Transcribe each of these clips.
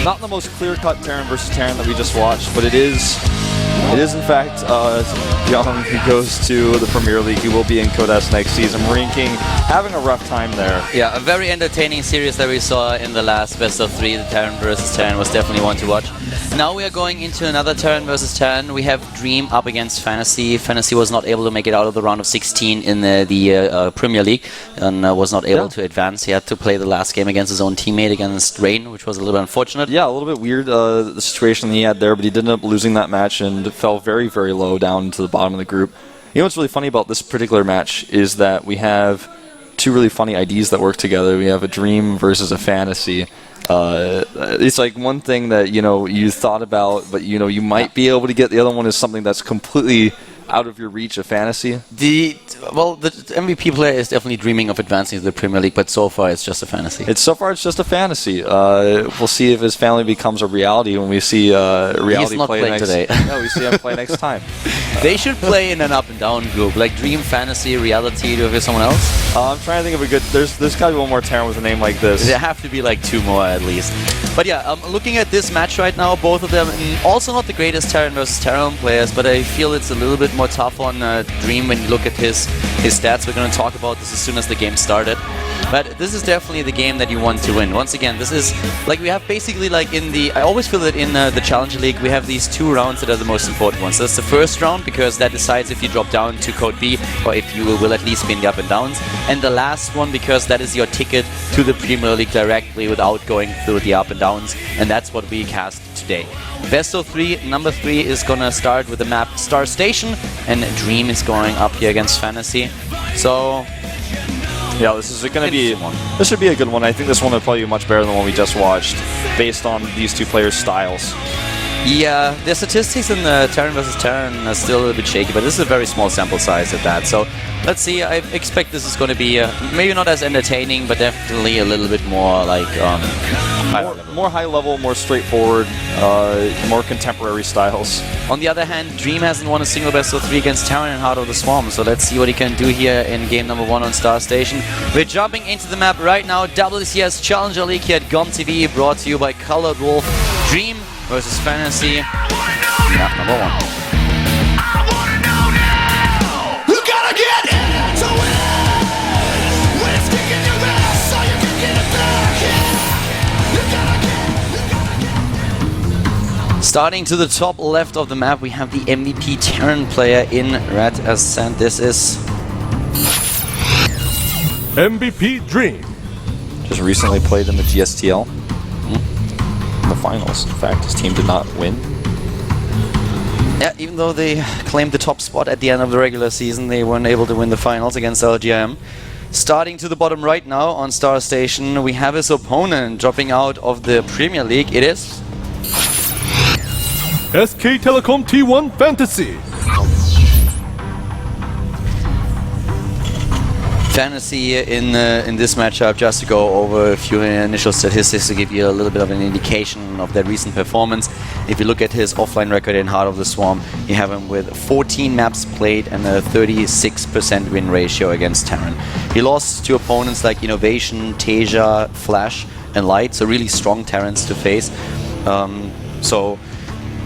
Not the most clear-cut Terran versus Terran that we just watched, but it is in fact Young, who goes to the Premier League. He will be in Codes next season. Ranking, having a rough time there. Yeah, a very entertaining series that we saw in the last best of 3. The Terran versus Terran was definitely one to watch. Now we are going into another Terran versus Terran. We have Dream up against Fantasy. Fantasy was not able to make it out of the round of 16 in the Premier League and was not able to advance. He had to play the last game against his own teammate against Rain, which was a little bit unfortunate. Yeah, a little bit weird the situation he had there, but he did end up losing that match and fell very, very low down to the bottom of the group. You know what's really funny about this particular match is that we have two really funny IDs that work together. We have a Dream versus a Fantasy. It's like one thing that, you know, you thought about, but, you know, you might be able to get. The other one is something that's completely out of your reach of Fantasy. The MVP player is definitely dreaming of advancing to the Premier League, but so far it's just a fantasy. So far it's just a fantasy. We'll see if his family becomes a reality when we see reality play next. Today. No, we see him play next time. They should play in an up and down group, like Dream, Fantasy, Reality. Do you have someone else? I'm trying to think of a good. There's got to be one more Terran with a name like this. There have to be like 2 more at least. But yeah, looking at this match right now, both of them also not the greatest Terran versus Terran players, but I feel it's a little bit more tough on Dream when you look at his stats. We're going to talk about this as soon as the game started. But this is definitely the game that you want to win. Once again, this is like we have basically like in the. I always feel that in the Challenger League we have these 2 rounds that are the most important ones. That's the first round because that decides if you drop down to Code B or if you will at least be in the up and downs. And the last one because that is your ticket to the Premier League directly without going through the up and downs. And that's what we cast today. Best of 3, number 3 is gonna start with the map Star Station, and Dream is going up here against Fantasy. So yeah, this is going to be. This should be a good one. I think this one will probably be much better than the one we just watched, based on these 2 players' styles. Yeah, the statistics in the Terran versus Terran are still a little bit shaky, but this is a very small sample size at that. So let's see. I expect this is going to be maybe not as entertaining, but definitely a little bit more like more high level, more straightforward, more contemporary styles. On the other hand, Dream hasn't won a single best of 3 against Terran in Heart of the Swarm, so let's see what he can do here in game number 1 on Star Station. We're jumping into the map right now. WCS Challenger League here at GOMTV, brought to you by Colored Wolf. Dream versus Fantasy. Map number 1. Starting to the top left of the map, we have the MVP Terran player in red Ascent. This is MVP Dream. Just recently played in the GSTL. In the finals. In fact, his team did not win. Yeah, even though they claimed the top spot at the end of the regular season, they weren't able to win the finals against LGIM. Starting to the bottom right now on Star Station, we have his opponent dropping out of the Premier League. It is SK Telecom T1 Fantasy. Fantasy in this matchup, just to go over a few initial statistics to give you a little bit of an indication of their recent performance. If you look at his offline record in Heart of the Swarm, you have him with 14 maps played and a 36% win ratio against Terran. He lost to opponents like Innovation, Teja, Flash, and Light, so really strong Terrans to face. So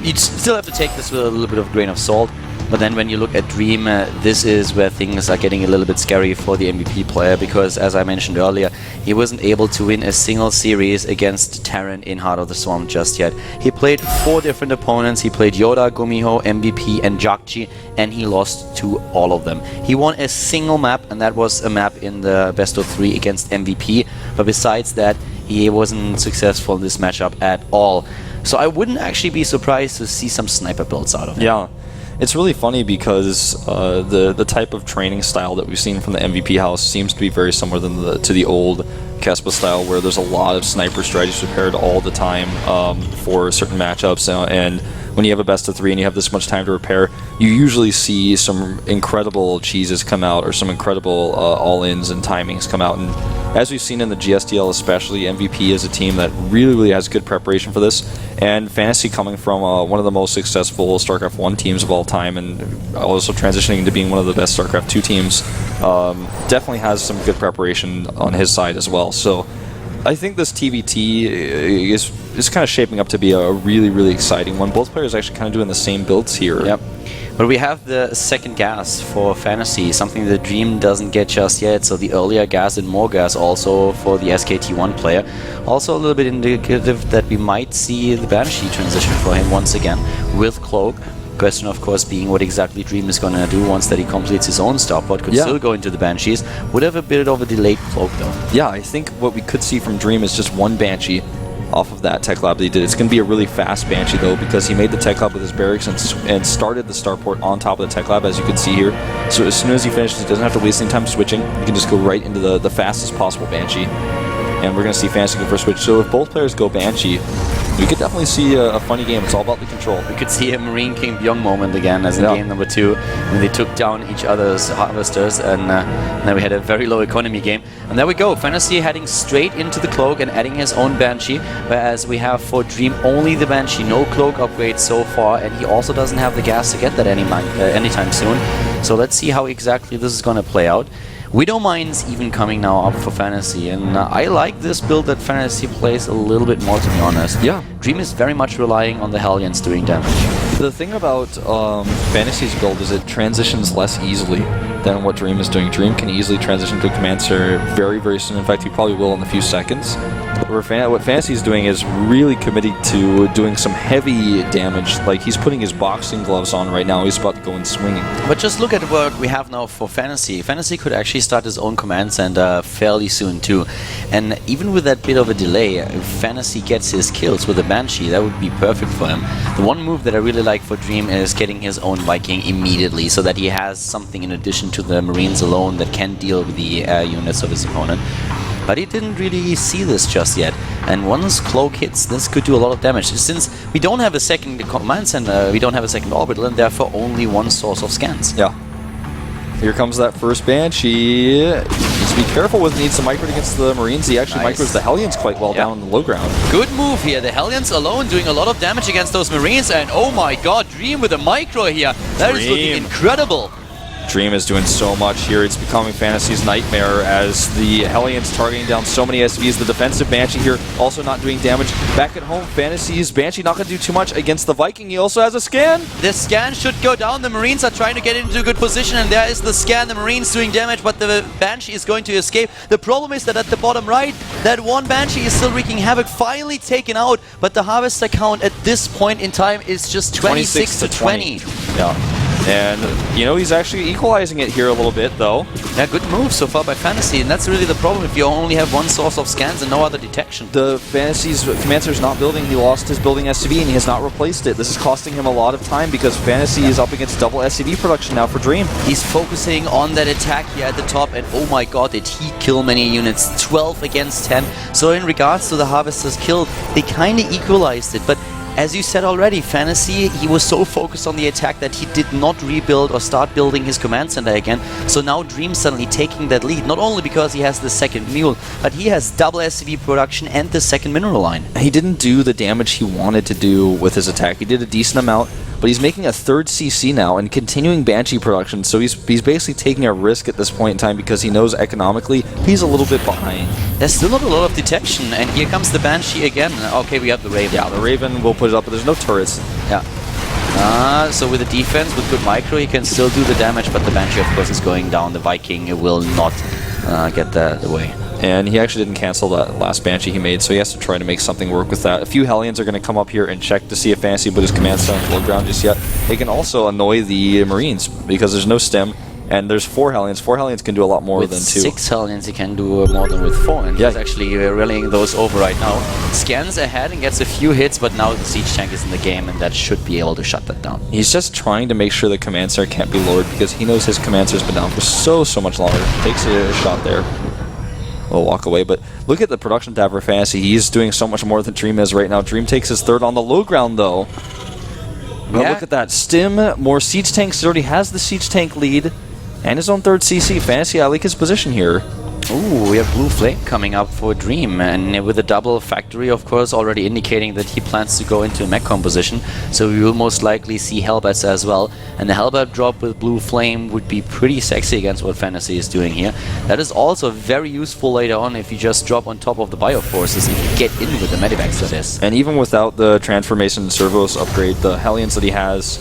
you still have to take this with a little bit of grain of salt. But then when you look at Dream, this is where things are getting a little bit scary for the MVP player, because as I mentioned earlier, he wasn't able to win a single series against Terran in Heart of the Swarm just yet. He played 4 different opponents. He played Yoda, Gumiho, MVP and Jakji, and he lost to all of them. He won a single map, and that was a map in the best of 3 against MVP. But besides that, he wasn't successful in this matchup at all. So I wouldn't actually be surprised to see some sniper builds out of him. Yeah. It's really funny because the type of training style that we've seen from the MVP house seems to be very similar to the old Kespa style, where there's a lot of sniper strategies prepared all the time for certain matchups. And when you have a best of 3 and you have this much time to repair, you usually see some incredible cheeses come out, or some incredible all-ins and timings come out. And as we've seen in the GSDL especially, MVP is a team that really has good preparation for this. And Fantasy, coming from one of the most successful StarCraft 1 teams of all time, and also transitioning into being one of the best StarCraft 2 teams, definitely has some good preparation on his side as well. So I think this TVT is kind of shaping up to be a really, really exciting one. Both players actually kind of doing the same builds here. Yep. But we have the second gas for Fantasy, something the Dream doesn't get just yet. So the earlier gas and more gas also for the SKT1 player. Also a little bit indicative that we might see the Banshee transition for him once again with Cloak. Question, of course, being what exactly Dream is going to do once that he completes his own starport. Could still go into the Banshees. Would have a bit of a delayed Cloak, though. Yeah, I think what we could see from Dream is just one Banshee off of that tech lab that he did. It's going to be a really fast Banshee, though, because he made the tech lab with his barracks and started the starport on top of the tech lab, as you can see here. So as soon as he finishes, he doesn't have to waste any time switching. He can just go right into the fastest possible Banshee. And we're going to see Fantasy go for a switch. So if both players go Banshee, we could definitely see a funny game. It's all about the control. We could see a Marine King Byung moment again, as in game number 2, when they took down each other's harvesters, and then we had a very low economy game. And there we go, Fantasy heading straight into the Cloak and adding his own Banshee, whereas we have for Dream only the Banshee, no Cloak upgrade so far, and he also doesn't have the gas to get that anytime soon. So let's see how exactly this is going to play out. Widow Mines even coming now up for Fantasy, and I like this build that Fantasy plays a little bit more, to be honest. Yeah. Dream is very much relying on the Hellions doing damage. The thing about Fantasy's build is it transitions less easily than what Dream is doing. Dream can easily transition to a command center very, very soon. In fact, he probably will in a few seconds. What Fantasy is doing is really committing to doing some heavy damage. Like, he's putting his boxing gloves on right now. He's about to go in swinging. But just look at what we have now for Fantasy. Fantasy could actually start his own command center fairly soon too. And even with that bit of a delay, if Fantasy gets his kills with a Banshee, that would be perfect for him. The one move that I really like for Dream is getting his own Viking immediately, so that he has something in addition to the Marines alone that can deal with the air units of his opponent. But he didn't really see this just yet. And once Cloak hits, this could do a lot of damage. Since we don't have a second command center, we don't have a second orbital, and therefore only one source of scans. Yeah. Here comes that first Banshee. Needs to be careful with it. Needs to micro against the Marines. He actually micros the Hellions quite well down in the low ground. Good move here. The Hellions alone doing a lot of damage against those Marines. And oh my god, Dream with a micro here. That is looking incredible. Dream is doing so much here. It's becoming Fantasy's nightmare as the Hellions targeting down so many SVs. The defensive Banshee here also not doing damage. Back at home, Fantasy's Banshee not going to do too much against the Viking. He also has a scan. The scan should go down. The Marines are trying to get into a good position, and there is the scan. The Marines doing damage, but the Banshee is going to escape. The problem is that at the bottom right, that one Banshee is still wreaking havoc, finally taken out, but the Harvester count at this point in time is just 26 to 20. Yeah. And, you know, he's actually equalizing it here a little bit, though. Yeah, good move so far by Fantasy, and that's really the problem if you only have one source of scans and no other detection. The Fantasy's command center's not building. He lost his building SCV, and he has not replaced it. This is costing him a lot of time because Fantasy is up against double SCV production now for Dream. He's focusing on that attack here at the top, and oh my god, did he kill many units. 12 against 10. So in regards to the Harvester's kill, they kind of equalized it, but as you said already, Fantasy, he was so focused on the attack that he did not rebuild or start building his command center again. So now Dream suddenly taking that lead, not only because he has the second mule, but he has double SCV production and the second mineral line. He didn't do the damage he wanted to do with his attack. He did a decent amount, but he's making a third CC now and continuing Banshee production, so he's basically taking a risk at this point in time because he knows economically he's a little bit behind. There's still not a lot of detection, and here comes the Banshee again. Okay, we have the Raven. Yeah, the Raven will put it up, but there's no turrets. Yeah. So with the defense, with good micro, he can still do the damage, but the Banshee, of course, is going down. The Viking will not get that away. And he actually didn't cancel that last Banshee he made, so he has to try to make something work with that. A few Hellions are going to come up here and check to see if Fantasy put his command center on the low ground just yet. They can also annoy the Marines because there's no stem, and there's 4 Hellions. 4 Hellions can do a lot more with than 2. 6 Hellions he can do more than with 4, and he's actually rallying those over right now. Scans ahead and gets a few hits, but now the siege tank is in the game, and that should be able to shut that down. He's just trying to make sure the command center can't be lowered because he knows his command center's been down for so much longer. Takes a shot there. We'll walk away, but look at the production tab for Fantasy. He's doing so much more than Dream is right now. Dream takes his third on the low ground, though. But look at that. Stim, more siege tanks. He already has the siege tank lead and his own third CC. Fantasy, I like his position here. Ooh, we have Blue Flame coming up for Dream, and with a double factory, of course, already indicating that he plans to go into a mech composition, so we will most likely see Hellbats as well, and the Hellbat drop with Blue Flame would be pretty sexy against what Fantasy is doing here. That is also very useful later on if you just drop on top of the Bioforces, if you get in with the Medivacs, that is. And even without the Transformation Servos upgrade, the Hellions that he has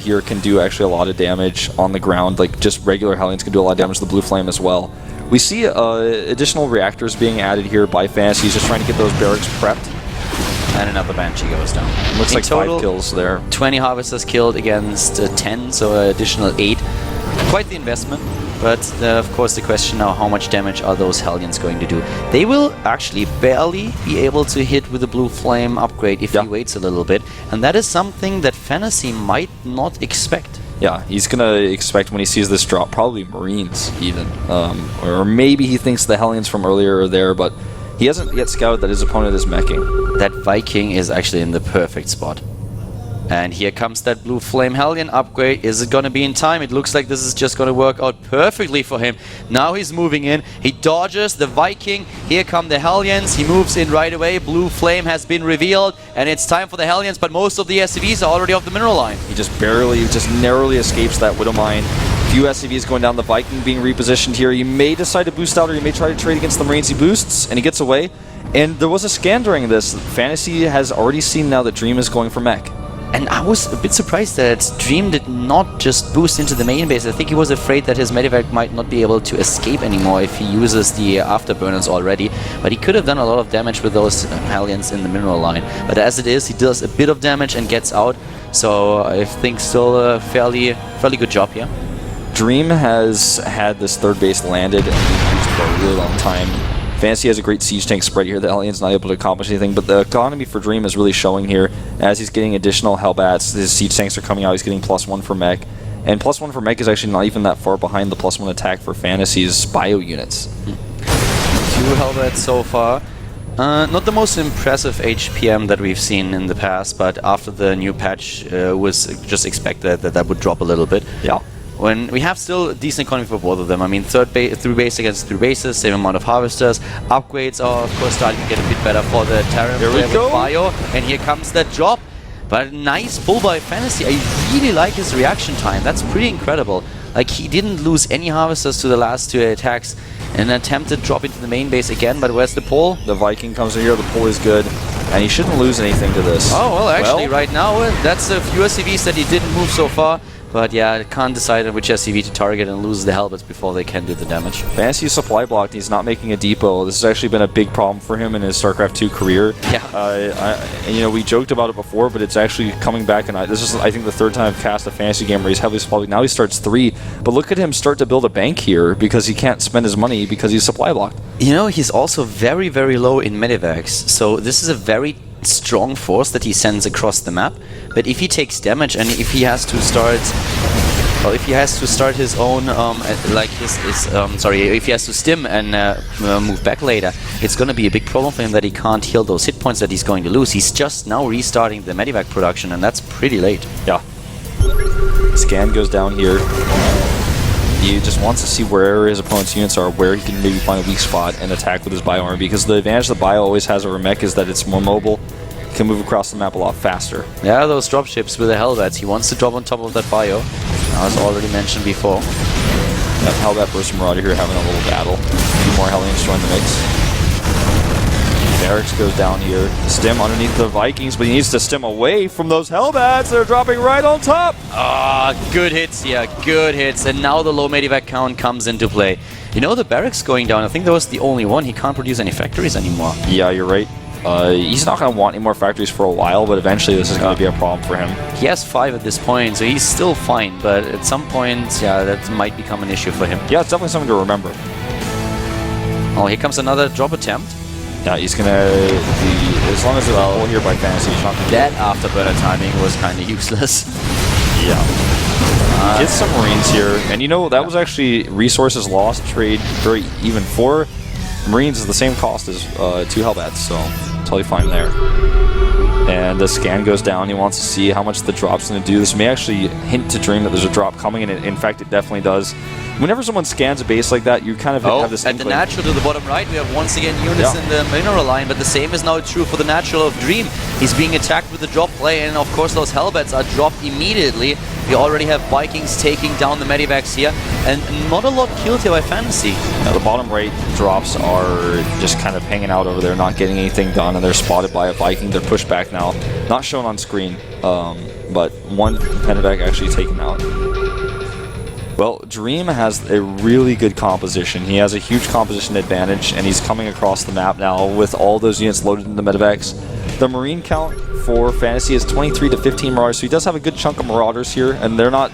here can do actually a lot of damage on the ground. Like, just regular Hellions can do a lot of damage to the Blue Flame as well. We see additional reactors being added here by Fantasy. He's just trying to get those barracks prepped. And another Banshee goes down. Looks in like total, 5 kills there. 20 Harvesters killed against 10, so an additional 8. Quite the investment. But of course the question now, how much damage are those Hellions going to do? They will actually barely be able to hit with the Blue Flame upgrade if he waits a little bit. And that is something that Fantasy might not expect. Yeah, he's going to expect when he sees this drop, probably Marines even. Or maybe he thinks the Hellions from earlier are there, but he hasn't yet scouted that his opponent is meching. That Viking is actually in the perfect spot. And here comes that Blue Flame Hellion upgrade. Is it going to be in time? It looks like this is just going to work out perfectly for him. Now he's moving in. He dodges the Viking. Here come the Hellions. He moves in right away. Blue Flame has been revealed. And it's time for the Hellions, but most of the SCVs are already off the mineral line. He just narrowly escapes that Widow Mine. Few SCVs going down. The Viking being repositioned here. He may decide to boost out, or he may try to trade against the Marines. He boosts, and he gets away. And there was a scan during this. Fantasy has already seen now that Dream is going for mech. And I was a bit surprised that Dream did not just boost into the main base. I think he was afraid that his Medivac might not be able to escape anymore if he uses the afterburners already. But he could have done a lot of damage with those Hellions in the mineral line. But as it is, he does a bit of damage and gets out. So I think still a fairly good job here. Dream has had this third base landed and been used for a really long time. Fantasy has a great siege tank spread here. The Hellions not able to accomplish anything, but the economy for Dream is really showing here as he's getting additional Hellbats. His siege tanks are coming out. He's getting +1 for mech. And +1 for mech is actually not even that far behind the +1 attack for Fantasy's bio units. 2 Hellbats so far. Not the most impressive HPM that we've seen in the past, but after the new patch was just expected that would drop a little bit. Yeah. When we have still a decent economy for both of them. I mean, through base against 3 bases, same amount of harvesters. Upgrades are, of course, starting to get a bit better for the Terran. There we go. Bio, and here comes that drop. But nice pull by Fantasy. I really like his reaction time. That's pretty incredible. Like, he didn't lose any harvesters to the last 2 attacks. An attempted drop into the main base again, but where's the pull? The Viking comes in here. The pull is good, and he shouldn't lose anything to this. Oh, well, actually, right now, that's a few SCVs that he didn't move so far. But yeah, can't decide on which SCV to target and lose the Hellbats before they can do the damage. Fantasy supply blocked. He's not making a depot. This has actually been a big problem for him in his StarCraft 2 career. Yeah. We joked about it before, but it's actually coming back. And this is, I think, the 3rd time I've cast a Fantasy game where he's heavily supply blocked. Now he starts 3. But look at him start to build a bank here because he can't spend his money because he's supply blocked. You know, he's also very, very low in Medivacs. So this is a very strong force that he sends across the map. But if he takes damage and if he has to start, well, if he has to start his own, if he has to stim and move back later, it's going to be a big problem for him that he can't heal those hit points that he's going to lose. He's just now restarting the Medivac production, and that's pretty late. Yeah. Scan goes down here. He just wants to see where his opponent's units are, where he can maybe find a weak spot and attack with his bio armor, because the advantage the bio always has over mech is that it's more mobile, can move across the map a lot faster. Yeah, those dropships with the Hellbats, he wants to drop on top of that bio, as already mentioned before. That Hellbat versus Marauder here having a little battle. 2 more Hellions join the mix. Barracks goes down here. Stim underneath the Vikings, but he needs to stim away from those Hellbats. They're dropping right on top. Ah, good hits here, good hits. And now the low Medivac count comes into play. You know, the Barracks going down, I think that was the only one. He can't produce any factories anymore. Yeah, you're right. He's not going to want any more factories for a while, but eventually this is going to be a problem for him. He has 5 at this point, so he's still fine, but at some point, yeah, that might become an issue for him. Yeah, it's definitely something to remember. Oh, here comes another drop attempt. Yeah, he's going to be, as long as it's all here by Fantasy, he's not going to... That afterburner timing was kind of useless. Yeah. Get some Marines here, and you know, that was actually resources lost, trade very even for Marines is the same cost as 2 Hellbats, so totally fine there. And the scan goes down. He wants to see how much the drop's going to do. This may actually hint to Dream that there's a drop coming, and in fact, it definitely does. whenever someone scans a base like that, you kind of have this at the inkling. natural to the bottom right, we have once again units in the mineral line, but the same is now true for the natural of Dream. He's being attacked with the drop play, and of course those Hellbats are dropped immediately. We already have Vikings taking down the Medivacs here, and not a lot killed here by Fantasy. Now, the bottom right drops are just kind of hanging out over there, not getting anything done, and they're spotted by a Viking. They're pushed back now. Not shown on screen, but one Medivac actually taken out. Well, Dream has a really good composition. He has a huge composition advantage, and he's coming across the map now with all those units loaded into Medivacs. The Marine count for Fantasy is 23 to 15 Marauders, so he does have a good chunk of Marauders here, and they're not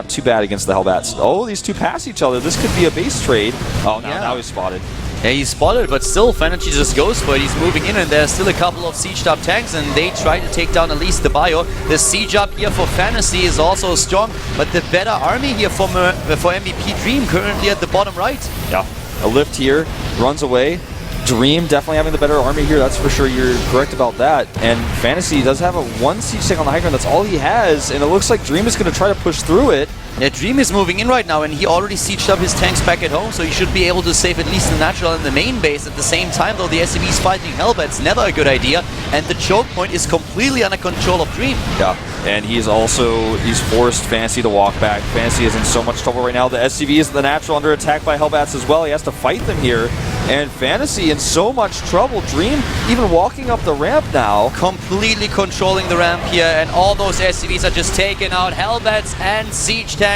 too bad against the Hellbats. Oh, these two pass each other. This could be a base trade. Oh, now he's spotted. Yeah, he's spotted, but still, Fantasy just goes for it. He's moving in, and there's still a couple of sieged-up tanks, and they try to take down at least the bio. The siege up here for Fantasy is also strong, but the better army here for MVP Dream currently at the bottom right. Yeah, a lift here, runs away. Dream definitely having the better army here, that's for sure. You're correct about that. And Fantasy does have a one siege tank on the high ground. That's all he has, and it looks like Dream is going to try to push through it. Yeah, Dream is moving in right now, and he already sieged up his tanks back at home, so he should be able to save at least the natural and the main base. At the same time, though, the SCV's fighting Hellbats, never a good idea, and the choke point is completely under control of Dream. Yeah, and he's forced Fantasy to walk back. Fantasy is in so much trouble right now. The SCV is the natural under attack by Hellbats as well. He has to fight them here, and Fantasy in so much trouble. Dream even walking up the ramp now. Completely controlling the ramp here, and all those SCVs are just taken out. Hellbats and siege tanks.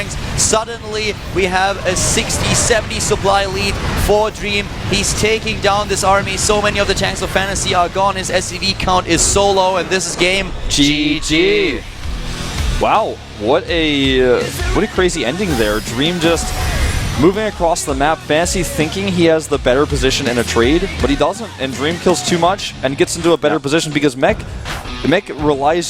Suddenly, we have a 60-70 supply lead for Dream. He's taking down this army. So many of the tanks of Fantasy are gone. His SCV count is so low, and this is game GG. Wow, what a crazy ending there. Dream just moving across the map. Fantasy thinking he has the better position in a trade, but he doesn't. And Dream kills too much and gets into a better position because Mech relies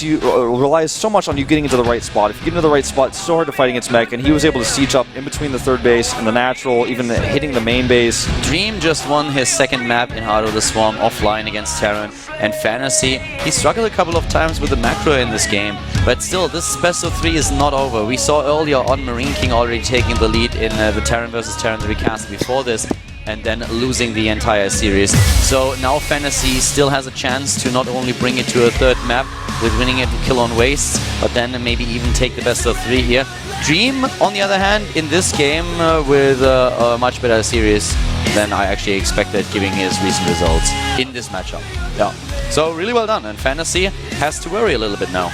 so much on you getting into the right spot. If you get into the right spot, it's so hard to fight against Mech, and he was able to siege up in between the third base and the natural, even hitting the main base. Dream just won his second map in Heart of the Swarm offline against Terran, and Fantasy, he struggled a couple of times with the macro in this game, but still, this best of 3 is not over. We saw earlier on Marine King already taking the lead in the Terran versus Terran recast before this, and then losing the entire series. So now Fantasy still has a chance to not only bring it to a third map with winning it in Kill on Wastes, but then maybe even take the best of 3 here. Dream, on the other hand, in this game with a much better series than I actually expected, giving his recent results in this matchup. Yeah. So really well done, and Fantasy has to worry a little bit now.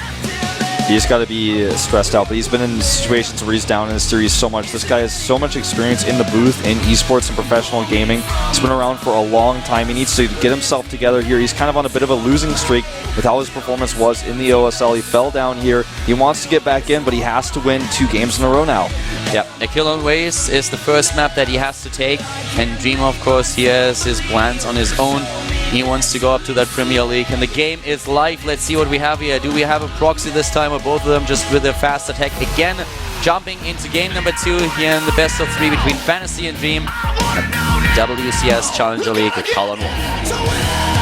He's got to be stressed out, but he's been in situations where he's down in the series so much. This guy has so much experience in the booth, in esports and professional gaming. He's been around for a long time. He needs to get himself together here. He's kind of on a bit of a losing streak with how his performance was in the OSL. He fell down here. He wants to get back in, but he has to win 2 games in a row now. Yeah, the Kill on Waste is the first map that he has to take, and Dream, of course, he has his plans on his own. He wants to go up to that Premier League, and the game is live. Let's see what we have here. Do we have a proxy this time, or both of them just with a fast attack again? Jumping into game number 2 here in the best of 3 between Fantasy and Dream. WCS Challenger League with Colin Wolf.